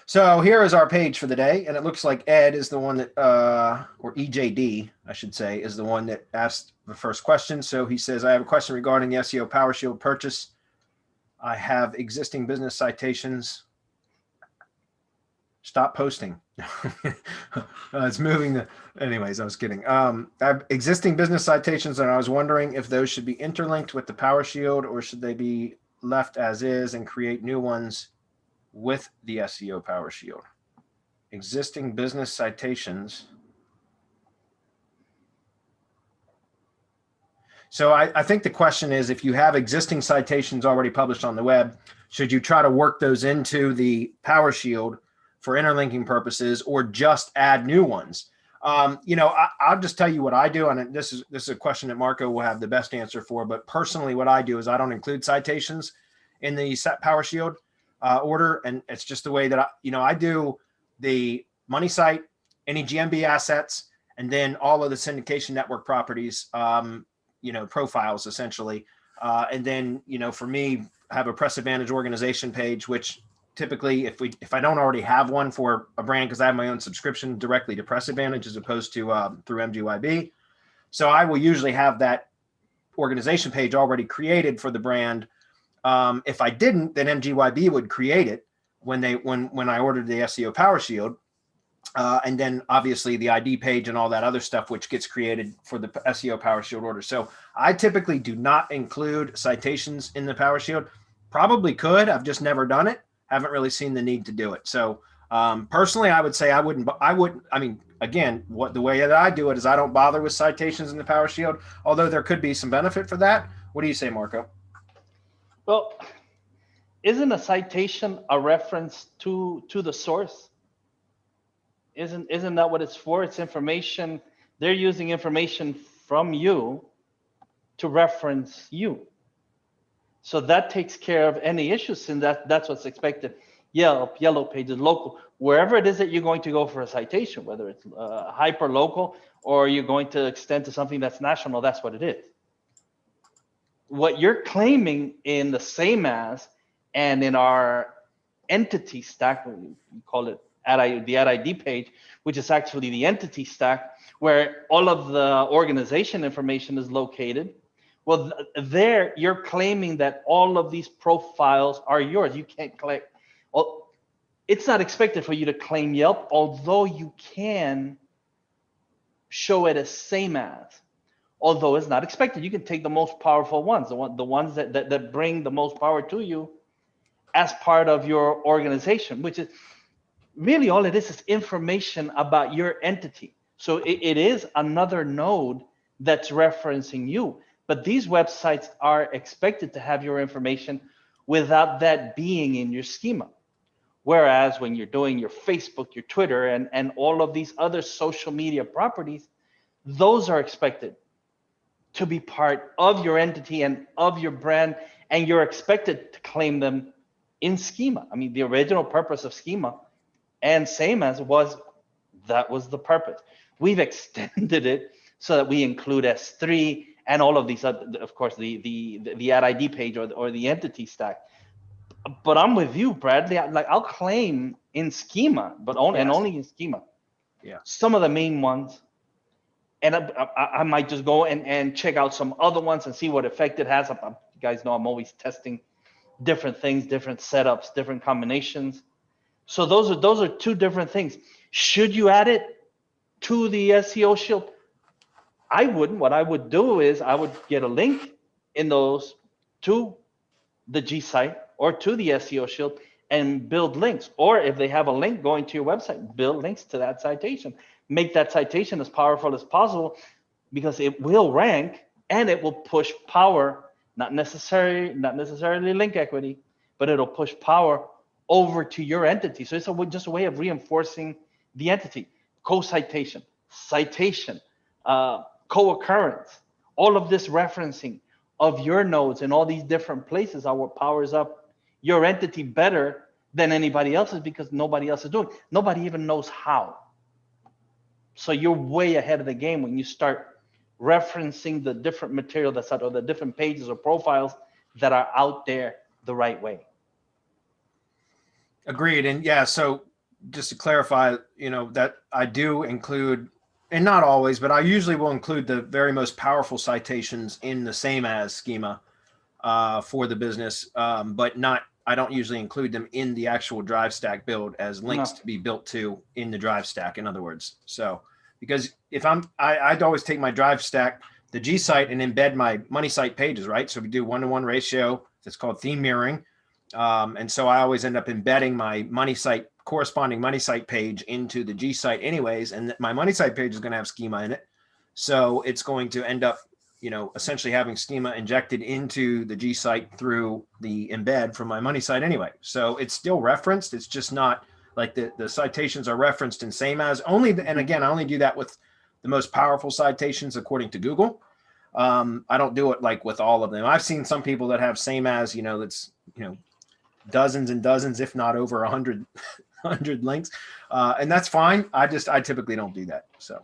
So here is our page for the day, and it looks like Ed is the one that, or EJD, I should say, is the one that asked the first question. So he says, I have a question regarding the SEO Power Shield purchase. I have existing business citations. Stop posting. It's moving the, anyways, I was kidding. I have existing business citations, and I was wondering if those should be interlinked with the Power Shield, or should they be left as is and create new ones with the SEO Power Shield. Existing business citations. So I think the question is, if you have existing citations already published on the web, should you try to work those into the Power Shield for interlinking purposes, or just add new ones? I'll just tell you what I do, and this is a question that Marco will have the best answer for. But personally, what I do is I don't include citations in the Power Shield order, and it's just the way that I do the money site, any GMB assets, and then all of the syndication network properties, profiles essentially, and then for me, have a Press Advantage organization page, which typically, if I don't already have one for a brand, because I have my own subscription directly to Press Advantage as opposed to through MGYB, so I will usually have that organization page already created for the brand. If I didn't, then MGYB would create it when I ordered the SEO Power Shield, and then obviously the ID page and all that other stuff, which gets created for the SEO Power Shield order. So I typically do not include citations in the Power Shield. Probably could. I've just never done it. Haven't really seen the need to do it. So personally, I would say I wouldn't. I mean, again, the way that I do it is I don't bother with citations in the Power Shield, although there could be some benefit for that. What do you say, Marco? Well, isn't a citation a reference to the source? Isn't that what it's for? It's information. They're using information from you to reference you. So that takes care of any issues, and that's what's expected. Yelp, Yellow Pages, local, wherever it is that you're going to go for a citation, whether it's hyper local or you're going to extend to something that's national, that's what it is. What you're claiming in the same as and in our entity stack, we call it the ad ID page, which is actually the entity stack where all of the organization information is located. Well, there you're claiming that all of these profiles are yours. You can't claim. Well, it's not expected for you to claim Yelp, although you can show it as same as. Although it's not expected, you can take the most powerful ones, the ones that bring the most power to you as part of your organization, which is really all it is information about your entity. So it is another node that's referencing you. But these websites are expected to have your information without that being in your schema. Whereas when you're doing your Facebook, your Twitter, and all of these other social media properties, those are expected to be part of your entity and of your brand, and you're expected to claim them in schema. I mean, the original purpose of schema and same as that was the purpose. We've extended it so that we include S3 and all of these other, of course, the ad ID page or the entity stack. But I'm with you, Bradley. I'll claim in schema, but only in schema. Yeah. Some of the main ones, and I might just go and check out some other ones and see what effect it has. You guys know I'm always testing different things, different setups, different combinations. So those are two different things. Should you add it to the SEO Shield? I wouldn't. What I would do is I would get a link in those to the G site or to the SEO Shield and build links. Or if they have a link going to your website, build links to that citation. Make that citation as powerful as possible, because it will rank and it will push power, not necessarily link equity, but it'll push power over to your entity. So it's just a way of reinforcing the entity. Co-citation, citation, co-occurrence, all of this referencing of your nodes in all these different places are what powers up your entity better than anybody else's, because nobody else is doing it. Nobody even knows how. So you're way ahead of the game when you start referencing the different material that's out, or the different pages or profiles that are out there the right way. Agreed. And yeah, so just to clarify, that I do include, and not always, but I usually will include the very most powerful citations in the same as schema for the business, but I don't usually include them in the actual drive stack build as links to be built to in the drive stack, in other words. So, because if I'd always take my drive stack, the G site, and embed my money site pages, right? So we do 1-to-1 ratio. That's called theme mirroring. And so I always end up embedding my money site, corresponding money site page into the G site anyways. And my money site page is going to have schema in it. So it's going to end up, essentially having schema injected into the G site through the embed from my money site anyway. So it's still referenced. It's just not like the citations are referenced in same as only. And again, I only do that with the most powerful citations according to Google. I don't do it like with all of them. I've seen some people that have same as, that's, dozens and dozens, if not over 100 links. And that's fine. I typically don't do that. So.